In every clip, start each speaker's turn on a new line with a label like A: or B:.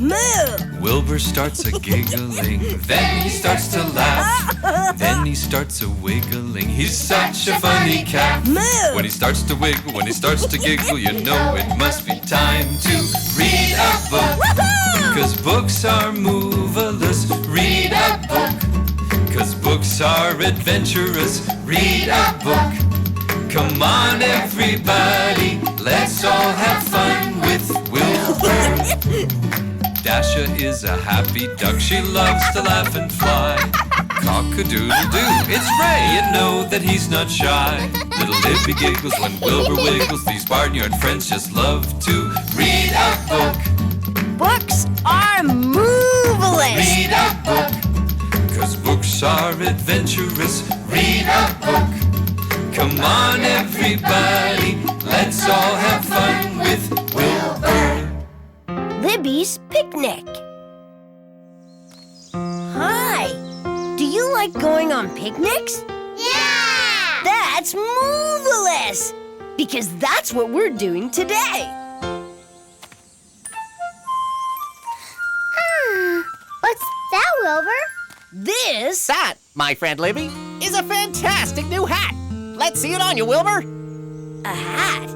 A: Moo!
B: Wilbur starts a giggling, then he starts to laugh, then he starts a wiggling. He's such a funny cat.
A: Moo!
B: When he starts to wiggle, when he starts to giggle, you know it must be time to read a book.
A: Woohoo!
B: 'Cause books are moveless. Read a book. 'Cause books are adventurous. Read a book. Come on, everybody, let's all have fun with Wilbur. Dasha is a happy duck. She loves to laugh and fly. Cock-a-doodle-doo, it's Ray. You know that he's not shy. Little Libby giggles when Wilbur wiggles. These barnyard friends just love to read a book.
A: Books are moveless.
B: Read a book. 'Cause books are adventurous. Read a book. Come on, everybody, let's all have fun with Wilbur.
A: Libby's picnic. Hi! Do you like going on picnics?
C: Yeah!
A: That's moveless! Because that's what we're doing today.
C: What's that, Wilbur?
A: This...
D: That, my friend Libby, is a fantastic new hat. Let's see it on you, Wilbur.
A: a hat?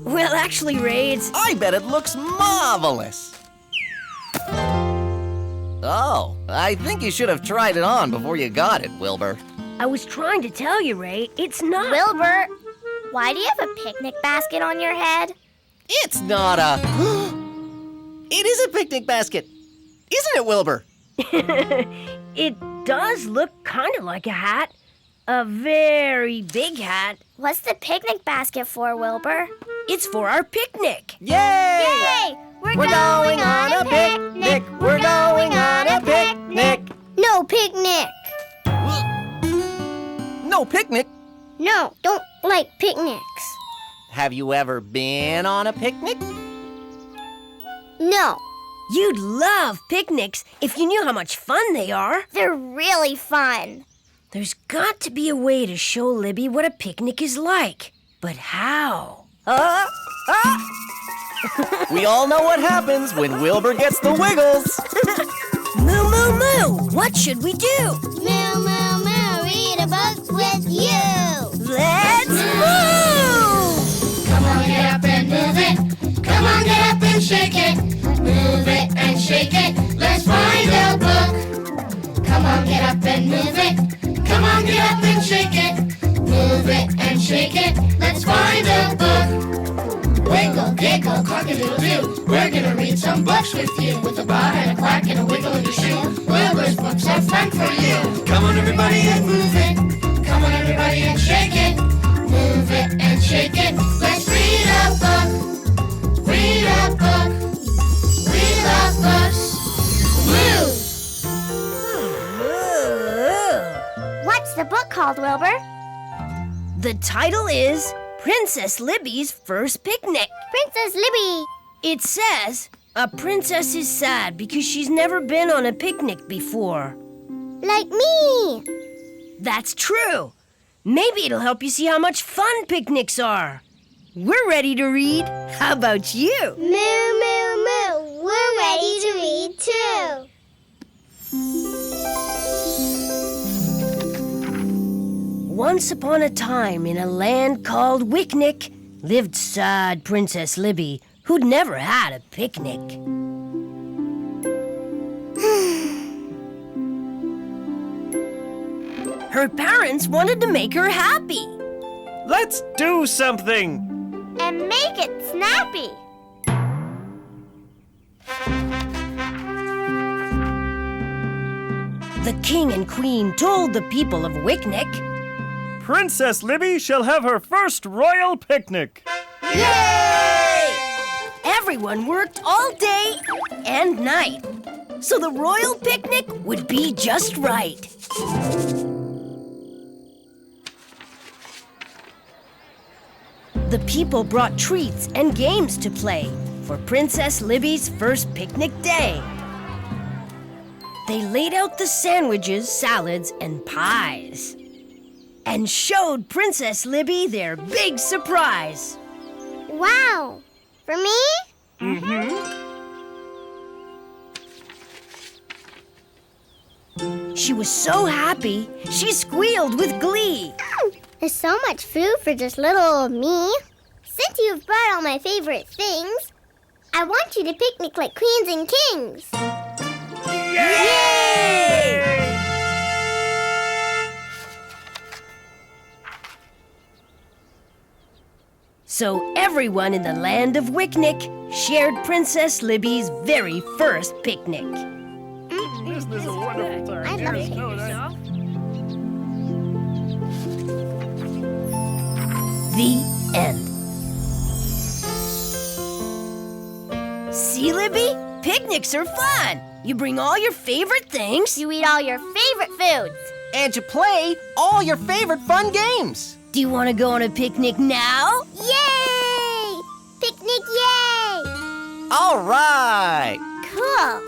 A: Well, actually, Ray, it's...
D: I bet it looks marvelous. Oh, I think you should have tried it on before you got it, Wilbur.
A: I was trying to tell you, Ray, it's not...
C: Wilbur, why do you have a picnic basket on your head?
D: It's not a... It is a picnic basket. Isn't it, Wilbur?
A: It does look kind of like a hat. A very big hat.
C: What's the picnic basket for, Wilbur?
A: It's for our picnic.
D: Yay!
C: Yay! We're going on a picnic. We're going on a picnic. No picnic.
D: No picnic?
C: No, don't like picnics.
D: Have you ever been on a picnic?
C: No,
A: You'd love picnics if you knew how much fun they are.
C: they're really fun.
A: There's got to be a way to show Libby what a picnic is like. But how?
D: We all know what happens when Wilbur gets the wiggles.
A: Moo, moo, moo! What should we do?
C: Moo, moo, moo, read a book with you.
A: Let's move!
E: Come on, get up and move it. Come on, get up and shake it. Move it and shake it. Let's find a book. Come on, get up and move it. Come on, get up and shake it. Move it and shake it. Let's find a book. Wiggle, giggle, cock-a-doodle-doo. We're gonna read some books with you. With a bob and a quack and a wiggle in your shoe. Wilbur's books are fun for you. Come on, everybody, and move it. Come on, everybody, and shake it. Move it and shake it. Let's read a book. Read a book. We love books. Woo!
C: What's the book called, Wilbur?
A: The title is Princess Libby's First Picnic.
C: Princess Libby.
A: It says, a princess is sad because she's never been on a picnic before.
C: Like me.
A: That's true. Maybe it'll help you see how much fun picnics are. We're ready to read. How about you?
C: Moo, moo, moo. We're ready to read too.
A: Once upon a time in a land called Wicknick lived sad Princess Libby, who'd never had a picnic. Her parents wanted to make her happy.
F: Let's do something!
C: And make it snappy.
A: The king and queen told the people of Wicknick,
F: Princess Libby shall have her first royal picnic.
A: "Yay!" Everyone worked all day and night, so the royal picnic would be just right. The people brought treats and games to play for Princess Libby's first picnic day. They laid out the sandwiches, salads, and pies and showed Princess Libby their big surprise.
C: Wow. For me?
A: She was so happy, she squealed with glee.
C: There's so much food for just little old me. Since you've brought all my favorite things, I want you to picnic like queens and kings.
A: Yay! So everyone in the land of Wicknick shared Princess Libby's very first picnic.
F: Isn't this a wonderful time?
C: I love
F: Here's
C: it.
F: no night.
A: The end. See, Libby? Picnics are fun. You bring all your favorite things.
C: You eat all your favorite foods.
D: And you play all your favorite fun games.
A: Do you want to go on a picnic now?
C: Yay! Picnic, yay!
D: All right.
C: Cool.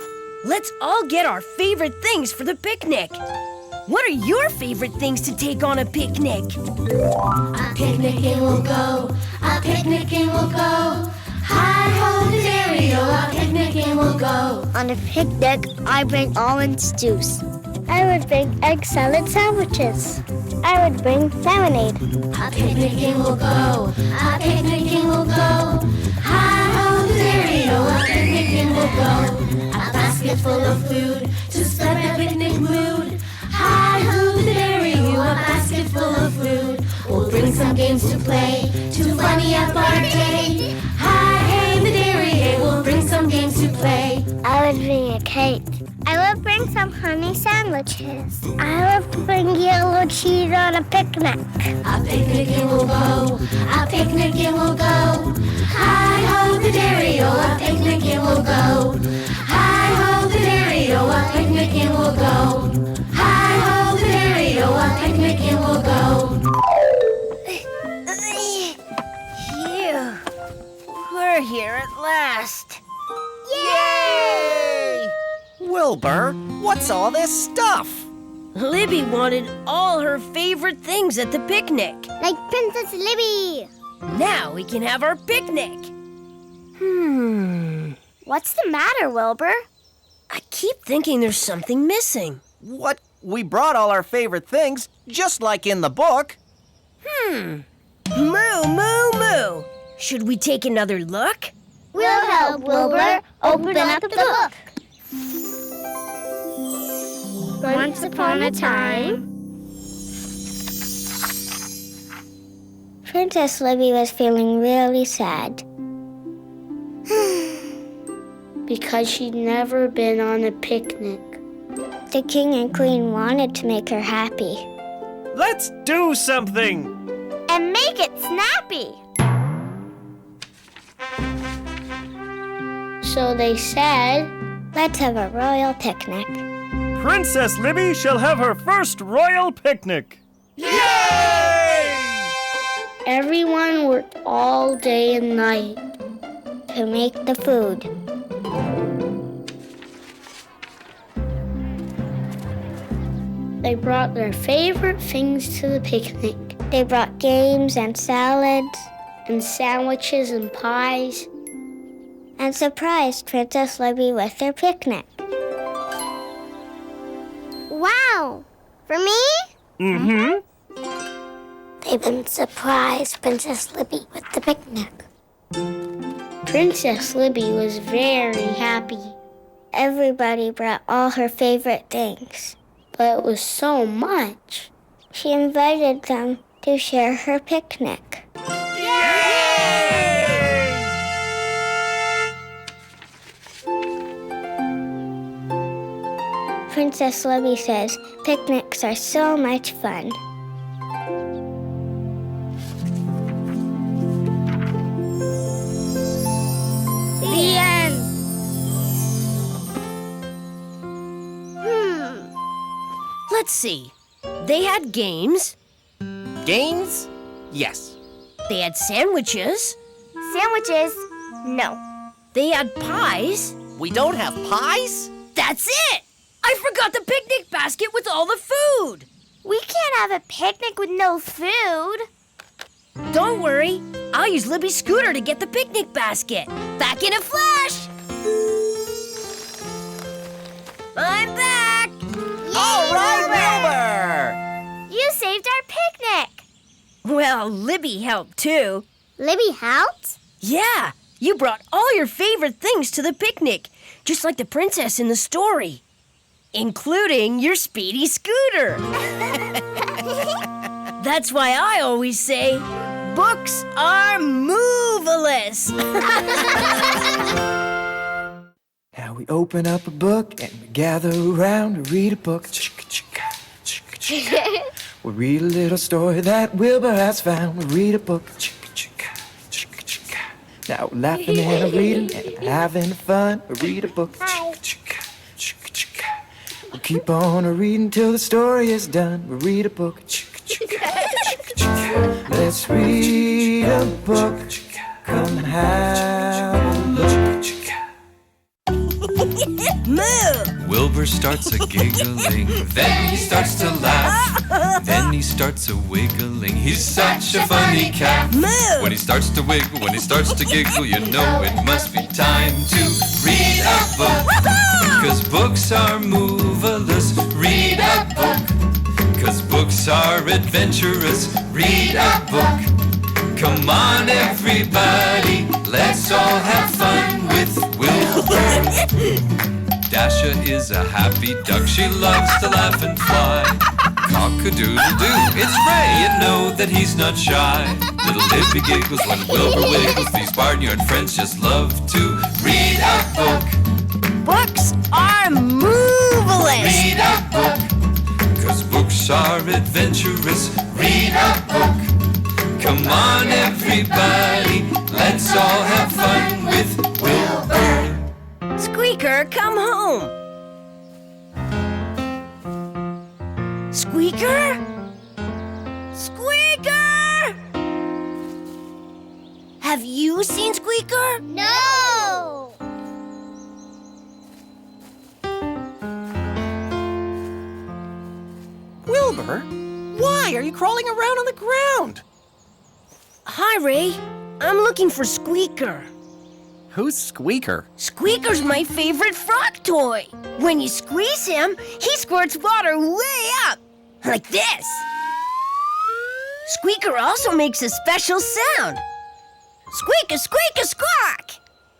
A: Let's all get our favorite things for the picnic. What are your favorite things to take on a picnic?
E: A picnicking we'll go, a picnicking we'll go. Hi-ho the dairy-o, a picnicking we'll go.
C: On a picnic, I bring orange juice. I would bring egg salad sandwiches. I would bring lemonade.
E: A picnicking we'll go, a picnicking we'll go. Hi-ho the dairy-o, a picnicking we'll go. A basket full of food to spread the picnic mood. Hi-ho the dairy-o, a basket full of food. We'll bring some games to play, to funny up our day. Hi-hey the dairy-o, we'll bring some games to play.
C: I would bring a cake. I would bring some honey sandwiches. I would bring yellow cheese on a picnic.
E: A picnicking we'll go, a picnicking we'll go. Hi-ho the dairy-o, a picnicking we'll go. Hi-ho the dairy-o, a picnicking we'll go. Hi-ho the dairy-o, a picnicking we'll go.
A: Phew. We're here at last.
C: Yay!
D: Wilbur, what's all this stuff?
A: Libby wanted all her favorite things at the picnic.
C: Like Princess Libby.
A: Now we can have our picnic.
C: What's the matter, Wilbur?
A: I keep thinking there's something missing.
D: What? We brought all our favorite things, just like in the book.
A: Moo, moo, moo. Should we take another look?
C: We'll help, Wilbur. Open up the book. Once upon a time, Princess Libby was feeling really sad because she'd never been on a picnic. The king and queen wanted to make her happy
F: Let's do something.
C: and make it snappy. So they said, let's have a royal picnic.
F: Princess Libby shall have her first royal picnic.
C: Everyone worked all day and night to make the food. They brought their favorite things to the picnic. They brought games and salads and sandwiches and pies and surprised Princess Libby with their picnic. Wow! For me?
F: Mm-hmm.
C: They've been surprised Princess Libby with the picnic. Princess Libby was very happy. Everybody brought all her favorite things, but it was so much. She invited them to share her picnic. Princess Libby says picnics are so much fun. The end.
A: Let's see. They had games.
D: Games? Yes.
A: They had sandwiches.
C: Sandwiches? No.
A: They had pies.
D: We don't have pies?
A: That's it! I forgot the picnic basket with all the food.
C: We can't have a picnic with no food.
A: Don't worry. I'll use Libby's scooter to get the picnic basket. Back in a flash! I'm back!
D: All right!
A: Well, Libby helped too.
C: Libby helped?
A: Yeah, you brought all your favorite things to the picnic, just like the princess in the story, including your speedy scooter. That's why I always say, books are moveless.
G: Now we open up a book and we gather around to read a book. We read a little story that Wilbur has found. We read a book. Now we're laughing and reading and having fun. We read a book. We'll keep on reading till the story is done. We read a book. Let's read a book. Come and have a look.
A: Moo!
B: Wilbur starts a giggling, then he starts to laugh, then he starts a wiggling. He's such a funny cat.
A: Moo!
B: When he starts to wiggle, when he starts to giggle, you know it must be time to read a book. 'Cause books are moveless. Read a book. 'Cause books are adventurous. Read a book. Come on, everybody, let's all have fun with Wilbur. Dasha is a happy duck. She loves to laugh and fly. Cock-a-doodle-doo, it's Ray. You know that he's not shy. Little Libby giggles when Wilbur wiggles. These barnyard friends just love to read a book.
A: Books are moveless.
B: Read a book. 'Cause books are adventurous. Read a book. Come on, everybody, let's all have fun with Wilbur.
A: Squeaker, come home. Squeaker? Squeaker! Have you seen Squeaker?
C: No!
D: Wilbur, why are you crawling around on the ground?
A: Hi, Ray. I'm looking for Squeaker.
D: Who's Squeaker?
A: Squeaker's my favorite frog toy. When you squeeze him, he squirts water way up, like this. Squeaker also makes a special sound. Squeak-a, squeak-a, squawk.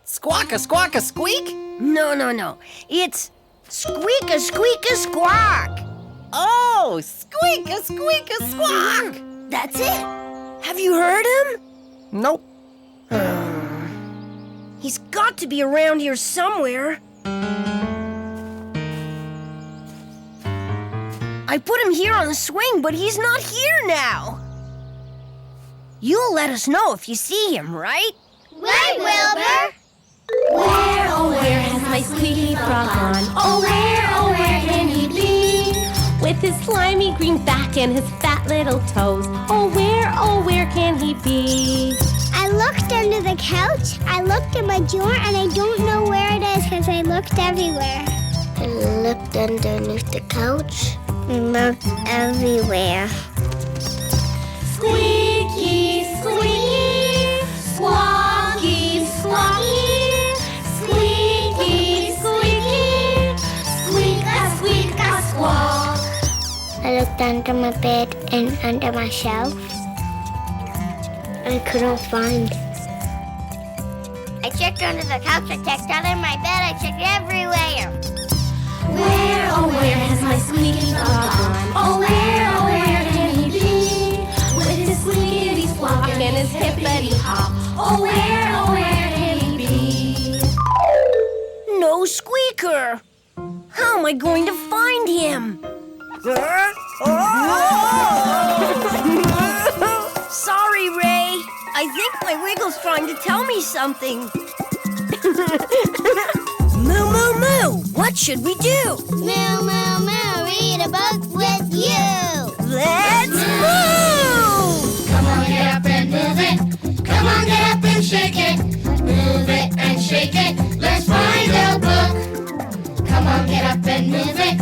D: Squawk-a, squawk-a, squeak?
A: No. It's squeak-a, squeak-a, squawk.
D: Oh, squeak-a, squeak-a, squawk!
A: That's it. Have you heard him?
D: Nope.
A: He's got to be around here somewhere. I put him here on the swing, but he's not here now. You'll let us know if you see him, right?
C: Right, Wilbur!
E: Where, oh where has my squeaky frog gone? Oh where can he be? With his slimy green back and his fat little toes. Oh where can he be?
C: I looked under the couch, I looked in my drawer, and I don't know where it is because I looked everywhere. I looked underneath the couch. I looked everywhere.
E: Squeaky, squeaky, squawky, squawky, squeaky, squeaky, squeak-a, squawk.
C: I looked under my bed and under my shelf. I couldn't find it. I checked under the couch, I checked under my bed, I checked everywhere.
E: Where, oh where has my squeaky frog gone? Oh where can he be? With his squeakity squawk and his hippity hop. Oh where can he be?
A: No Squeaker. How am I going to find him? Sorry, Ray. I think my Wiggle's trying to tell me something. Moo, moo, moo. What should we do?
C: Moo, moo, moo, read a book with you.
A: Let's move!
E: Come on, get up and move it. Come on, get up and shake it. Move it and shake it. Let's find a book. Come on, get up and move it.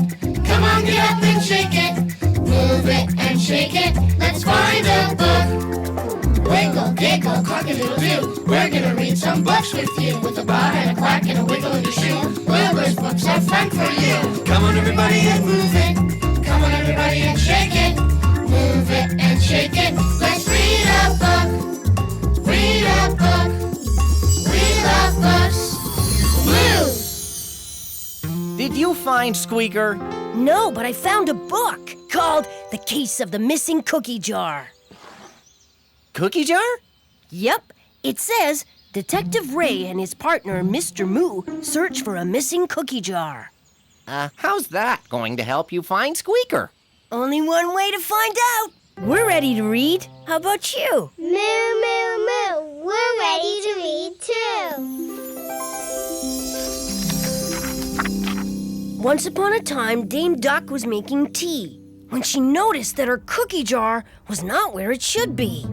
E: Come on, get up and shake it. Move it and shake it. Let's find a book. Wiggle, giggle, cock-a-doodle-doo. We're gonna read some books with you. With a bob and a quack and a wiggle in your shoe. Wilbur's books are fun for you. Come on, everybody, and move it. Come on, everybody, and shake it. Move it and shake it. Let's read
D: Did you find Squeaker?
A: No, but I found a book called The Case of the Missing Cookie Jar.
D: Cookie jar?
A: Yep, it says Detective Ray and his partner, Mr. Moo, search for a missing cookie jar.
D: How's that going to help you find Squeaker?
A: Only one way to find out. We're ready to read. How about you?
C: Moo, moo, moo. We're ready to read too.
A: Once upon a time, Dame Duck was making tea when she noticed that her cookie jar was not where it should be.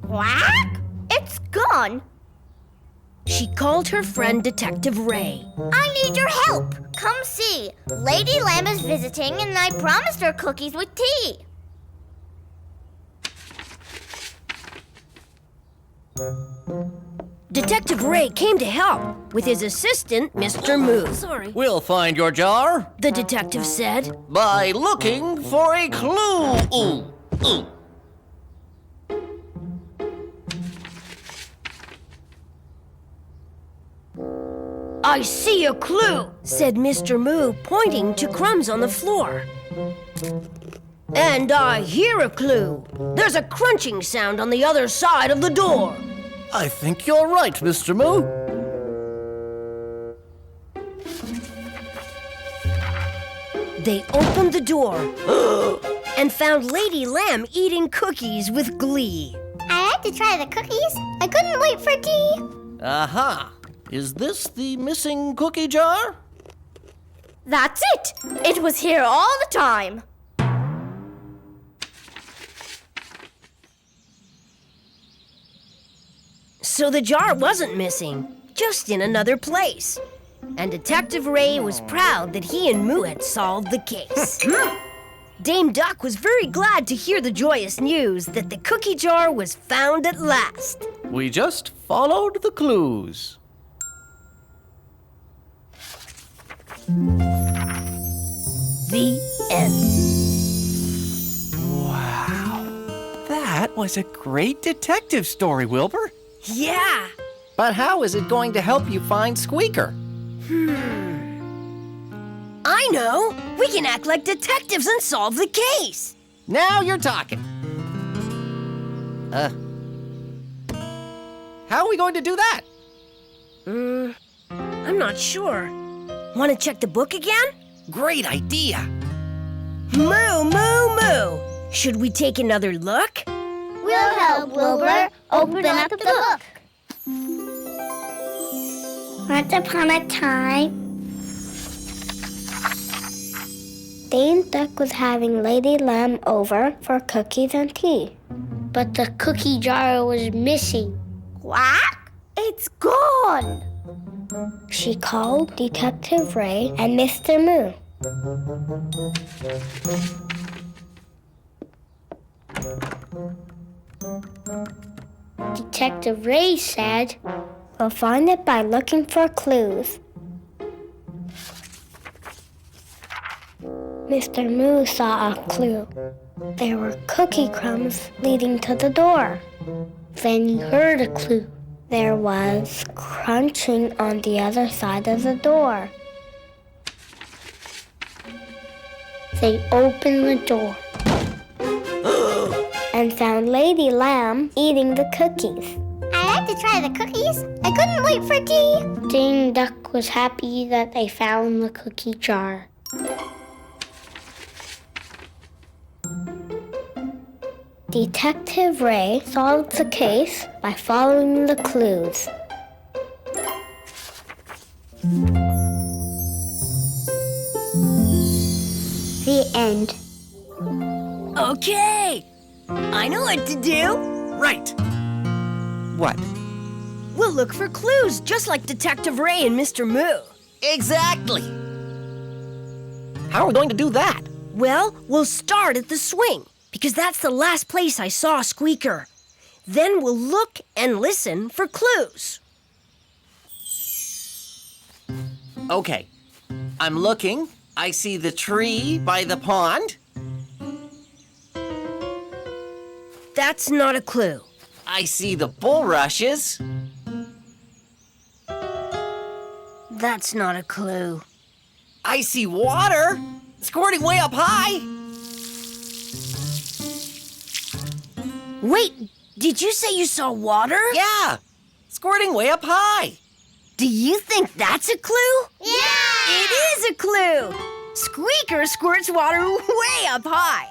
C: Quack! It's gone.
A: She called her friend Detective Ray.
C: I need your help. Come see. Lady Lamb is visiting and I promised her cookies with tea.
A: Detective Ray came to help with his assistant, Mr. Moo. Sorry.
D: We'll find your jar
A: The detective said.
D: by looking for a clue. Ooh.
A: I see a clue, said Mr. Moo, pointing to crumbs on the floor. And I hear a clue. There's a crunching sound on the other side of the door.
D: I think you're right, Mr. Moo.
A: They opened the door and found Lady Lamb eating cookies with glee.
C: I had to try the cookies. I couldn't wait for tea.
D: Aha. Is this the missing cookie jar?
C: That's it. It was here all the time.
A: So the jar wasn't missing, just in another place. And Detective Ray was proud that he and Moo had solved the case. Dame Duck was very glad to hear the joyous news that the cookie jar was found at last.
D: We just followed the clues.
A: The end.
H: That was a great detective story, Wilbur.
A: Yeah.
D: But how is it going to help you find Squeaker?
A: I know. We can act like detectives and solve the case.
D: Now you're talking. How are we going to do that?
A: I'm not sure. Want to check the book again?
D: Great idea.
A: Moo, moo, moo. Should we take another look?
C: We'll help, Wilbur. Open up the book. Once upon a time, Dame Duck was having Lady Lamb over for cookies and tea. But the cookie jar was missing. Quack! It's gone! She called Detective Ray and Mr. Moo. Detective Ray said, "We'll find it by looking for clues." Mr. Moo saw a clue. There were cookie crumbs leading to the door. Then he heard a clue. There was crunching on the other side of the door. They opened the door and found Lady Lamb eating the cookies. I had to try the cookies. I couldn't wait for tea. Dame Duck was happy that they found the cookie jar. Detective Ray solved the case by following the clues. The end.
A: Okay. I know what to do.
H: Right. What?
A: We'll look for clues, just like Detective Ray and Mr. Moo.
D: Exactly. How are we going to do that?
A: Well, we'll start at the swing, because that's the last place I saw Squeaker. Then we'll look and listen for clues.
D: Okay. I'm looking. I see the tree by the pond.
A: That's not a clue.
D: I see the bulrushes.
A: That's not a clue.
D: I see water squirting way up high.
A: Wait, did you say you saw water?
D: Yeah, squirting way up high.
A: Do you think that's a clue?
C: Yeah!
A: It is a clue! Squeaker squirts water way up high.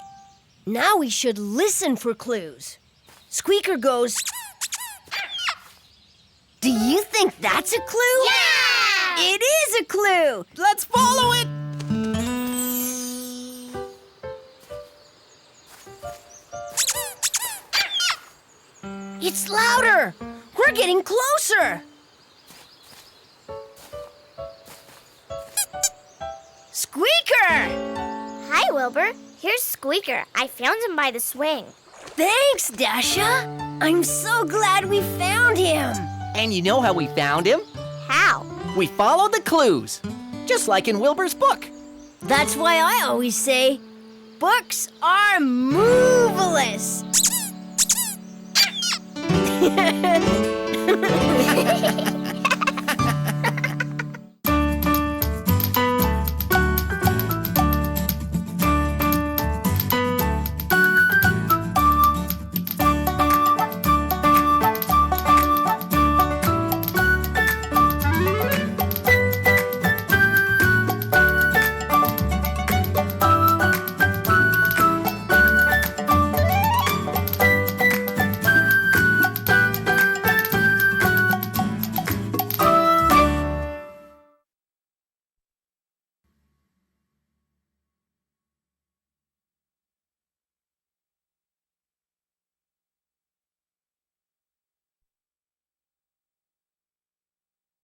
A: Now we should listen for clues. Squeaker goes... Do you think that's a clue?
C: Yeah!
A: It is a clue!
D: Let's follow it.
A: It's louder! We're getting closer! Squeaker!
C: Hi, Wilbur. Here's Squeaker. I found him by the swing.
A: Thanks, Dasha! I'm so glad we found him!
D: And you know how we found him?
C: How?
D: We followed the clues, just like in Wilbur's book.
A: That's why I always say, books are moveless!